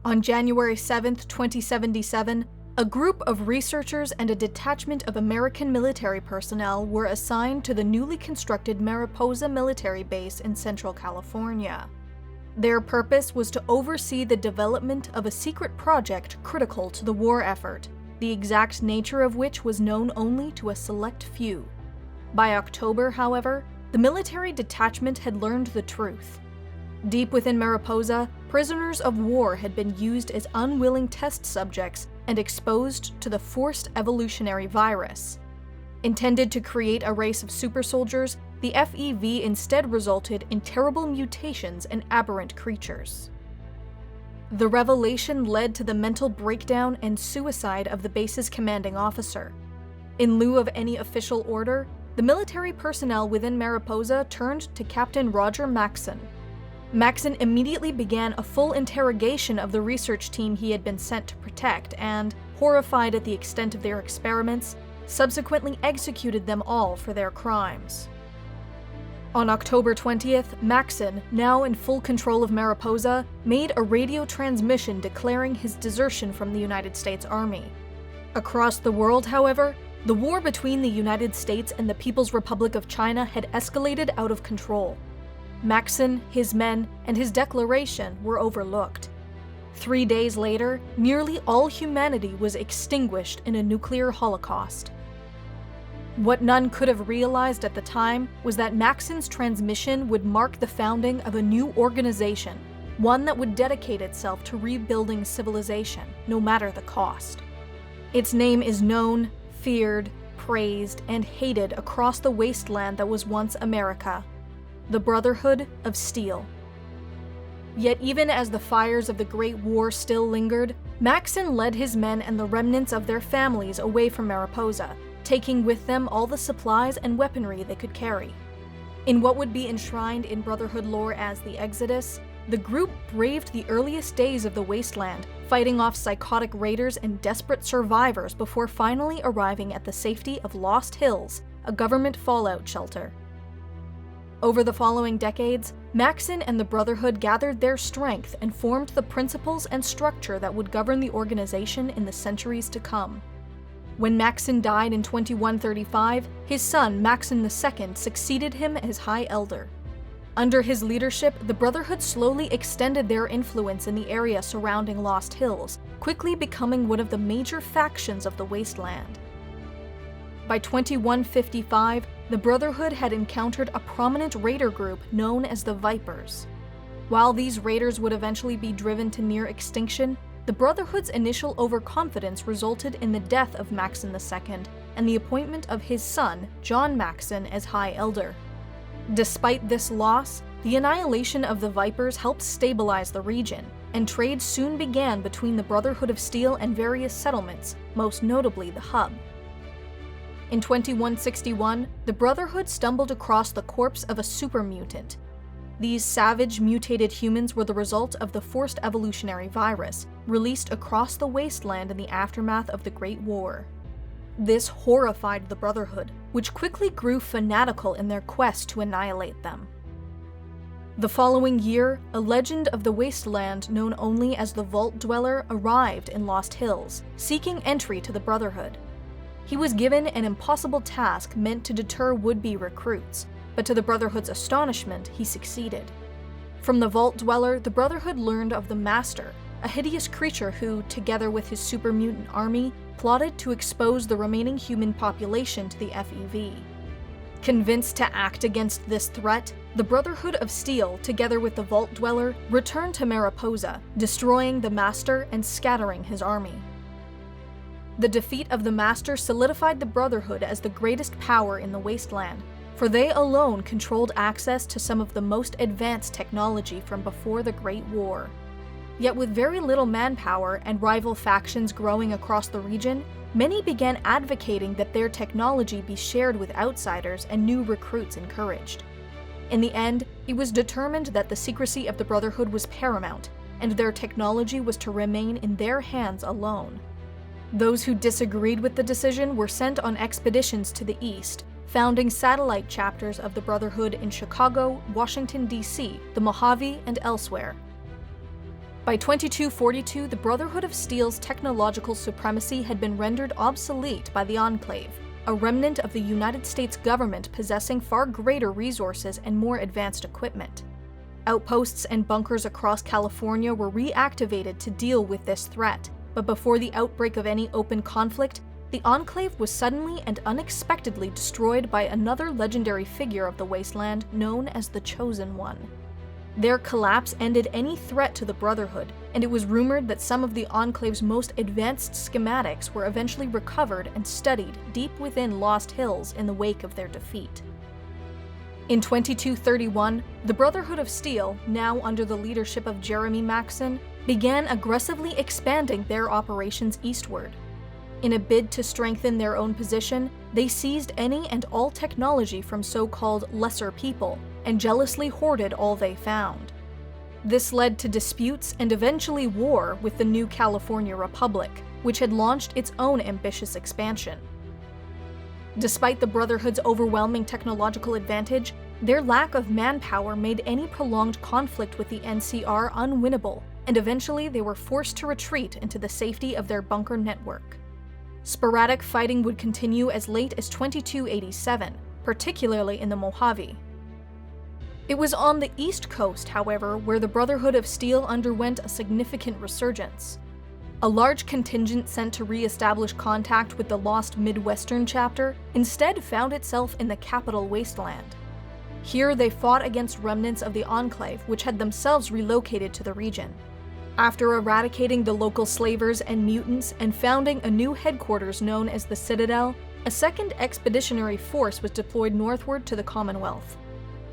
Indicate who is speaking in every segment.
Speaker 1: On January 7, 2077, a group of researchers and a detachment of American military personnel were assigned to the newly constructed Mariposa military base in Central California. Their purpose was to oversee the development of a secret project critical to the war effort, the exact nature of which was known only to a select few. By October, however, the military detachment had learned the truth. Deep within Mariposa, prisoners of war had been used as unwilling test subjects and exposed to the forced evolutionary virus. Intended to create a race of super soldiers, the FEV instead resulted in terrible mutations and aberrant creatures. The revelation led to the mental breakdown and suicide of the base's commanding officer. In lieu of any official order, the military personnel within Mariposa turned to Captain Roger Maxson. Maxson immediately began a full interrogation of the research team he had been sent to protect and, horrified at the extent of their experiments, subsequently executed them all for their crimes. On October 20th, Maxson, now in full control of Mariposa, made a radio transmission declaring his desertion from the United States Army. Across the world, however, the war between the United States and the People's Republic of China had escalated out of control. Maxson, his men, and his declaration were overlooked. 3 days later, nearly all humanity was extinguished in a nuclear holocaust. What none could have realized at the time was that Maxson's transmission would mark the founding of a new organization, one that would dedicate itself to rebuilding civilization, no matter the cost. Its name is known, feared, praised, and hated across the wasteland that was once America: the Brotherhood of Steel. Yet even as the fires of the Great War still lingered, Maxson led his men and the remnants of their families away from Mariposa, taking with them all the supplies and weaponry they could carry. In what would be enshrined in Brotherhood lore as the Exodus, the group braved the earliest days of the wasteland, fighting off psychotic raiders and desperate survivors before finally arriving at the safety of Lost Hills, a government fallout shelter. Over the following decades, Maxson and the Brotherhood gathered their strength and formed the principles and structure that would govern the organization in the centuries to come. When Maxson died in 2135, his son Maxson II succeeded him as High Elder. Under his leadership, the Brotherhood slowly extended their influence in the area surrounding Lost Hills, quickly becoming one of the major factions of the wasteland. By 2155, the Brotherhood had encountered a prominent raider group known as the Vipers. While these raiders would eventually be driven to near extinction, the Brotherhood's initial overconfidence resulted in the death of Maxson II and the appointment of his son, John Maxson, as High Elder. Despite this loss, the annihilation of the Vipers helped stabilize the region, and trade soon began between the Brotherhood of Steel and various settlements, most notably the Hub. In 2161, the Brotherhood stumbled across the corpse of a super mutant. These savage, mutated humans were the result of the forced evolutionary virus, released across the wasteland in the aftermath of the Great War. This horrified the Brotherhood, which quickly grew fanatical in their quest to annihilate them. The following year, a legend of the wasteland known only as the Vault Dweller arrived in Lost Hills, seeking entry to the Brotherhood. He was given an impossible task meant to deter would-be recruits, but to the Brotherhood's astonishment, he succeeded. From the Vault Dweller, the Brotherhood learned of the Master, a hideous creature who, together with his super mutant army, plotted to expose the remaining human population to the FEV. Convinced to act against this threat, the Brotherhood of Steel, together with the Vault Dweller, returned to Mariposa, destroying the Master and scattering his army. The defeat of the Master solidified the Brotherhood as the greatest power in the wasteland, for they alone controlled access to some of the most advanced technology from before the Great War. Yet with very little manpower and rival factions growing across the region, many began advocating that their technology be shared with outsiders and new recruits encouraged. In the end, it was determined that the secrecy of the Brotherhood was paramount, and their technology was to remain in their hands alone. Those who disagreed with the decision were sent on expeditions to the east, founding satellite chapters of the Brotherhood in Chicago, Washington, D.C., the Mojave, and elsewhere. By 2242, the Brotherhood of Steel's technological supremacy had been rendered obsolete by the Enclave, a remnant of the United States government possessing far greater resources and more advanced equipment. Outposts and bunkers across California were reactivated to deal with this threat, but before the outbreak of any open conflict, the Enclave was suddenly and unexpectedly destroyed by another legendary figure of the Wasteland known as the Chosen One. Their collapse ended any threat to the Brotherhood, and it was rumored that some of the Enclave's most advanced schematics were eventually recovered and studied deep within Lost Hills in the wake of their defeat. In 2231, the Brotherhood of Steel, now under the leadership of Jeremy Maxson, began aggressively expanding their operations eastward. In a bid to strengthen their own position, they seized any and all technology from so-called lesser people, and jealously hoarded all they found. This led to disputes and eventually war with the new California Republic, which had launched its own ambitious expansion. Despite the Brotherhood's overwhelming technological advantage, their lack of manpower made any prolonged conflict with the NCR unwinnable, and eventually they were forced to retreat into the safety of their bunker network. Sporadic fighting would continue as late as 2287, particularly in the Mojave. It was on the East Coast, however, where the Brotherhood of Steel underwent a significant resurgence. A large contingent sent to re-establish contact with the lost Midwestern chapter instead found itself in the capital Wasteland. Here they fought against remnants of the Enclave, which had themselves relocated to the region. After eradicating the local slavers and mutants and founding a new headquarters known as the Citadel, a second expeditionary force was deployed northward to the Commonwealth.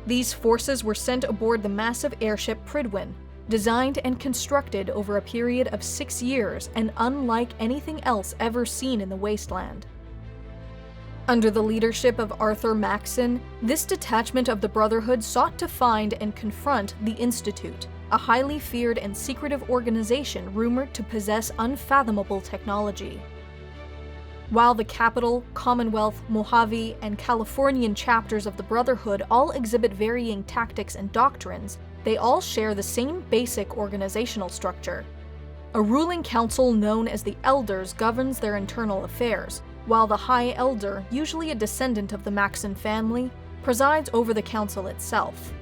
Speaker 1: These forces were sent aboard the massive airship Prydwen, designed and constructed over a period of 6 years and unlike anything else ever seen in the Wasteland. Under the leadership of Arthur Maxson, this detachment of the Brotherhood sought to find and confront the Institute, a highly feared and secretive organization rumored to possess unfathomable technology. While the Capital, Commonwealth, Mojave, and Californian chapters of the Brotherhood all exhibit varying tactics and doctrines, they all share the same basic organizational structure. A ruling council known as the Elders governs their internal affairs, while the High Elder, usually a descendant of the Maxson family, presides over the council itself.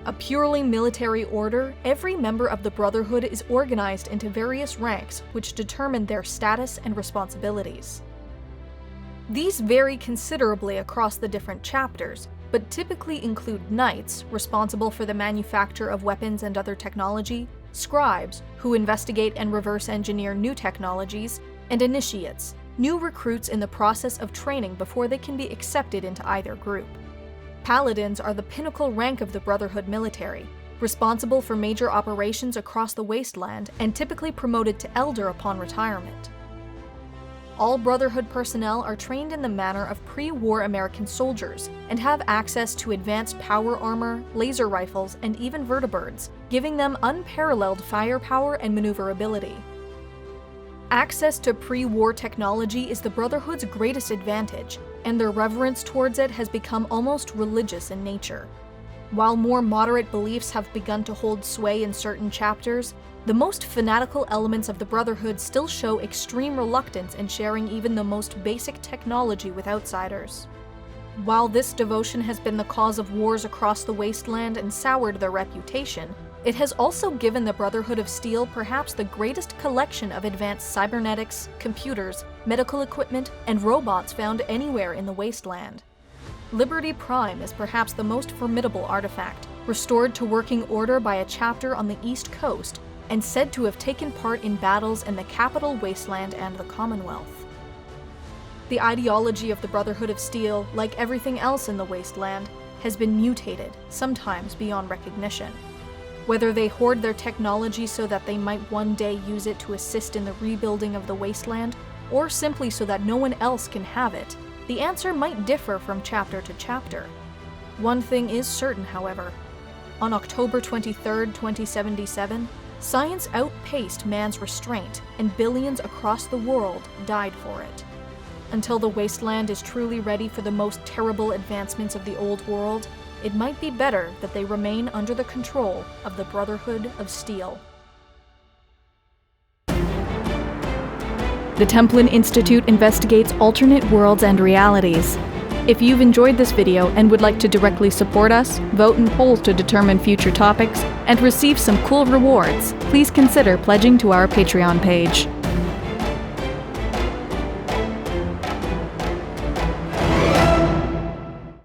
Speaker 1: A purely military order, every member of the Brotherhood is organized into various ranks which determine their status and responsibilities. These vary considerably across the different chapters, but typically include knights, responsible for the manufacture of weapons and other technology, scribes, who investigate and reverse engineer new technologies, and initiates, new recruits in the process of training before they can be accepted into either group. Paladins are the pinnacle rank of the Brotherhood military, responsible for major operations across the Wasteland and typically promoted to Elder upon retirement. All Brotherhood personnel are trained in the manner of pre-war American soldiers and have access to advanced power armor, laser rifles, and even vertibirds, giving them unparalleled firepower and maneuverability. Access to pre-war technology is the Brotherhood's greatest advantage, and their reverence towards it has become almost religious in nature. While more moderate beliefs have begun to hold sway in certain chapters, the most fanatical elements of the Brotherhood still show extreme reluctance in sharing even the most basic technology with outsiders. While this devotion has been the cause of wars across the Wasteland and soured their reputation, it has also given the Brotherhood of Steel perhaps the greatest collection of advanced cybernetics, computers, medical equipment, and robots found anywhere in the Wasteland. Liberty Prime is perhaps the most formidable artifact, restored to working order by a chapter on the East Coast, and said to have taken part in battles in the capital Wasteland and the Commonwealth. The ideology of the Brotherhood of Steel, like everything else in the Wasteland, has been mutated, sometimes beyond recognition. Whether they hoard their technology so that they might one day use it to assist in the rebuilding of the Wasteland, or simply so that no one else can have it, the answer might differ from chapter to chapter. One thing is certain, however. On October 23, 2077, science outpaced man's restraint, and billions across the world died for it. Until the Wasteland is truly ready for the most terrible advancements of the old world, it might be better that they remain under the control of the Brotherhood of Steel. The Templin Institute investigates alternate worlds and realities. If you've enjoyed this video and would like to directly support us, vote in polls to determine future topics, and receive some cool rewards, please consider pledging to our Patreon page.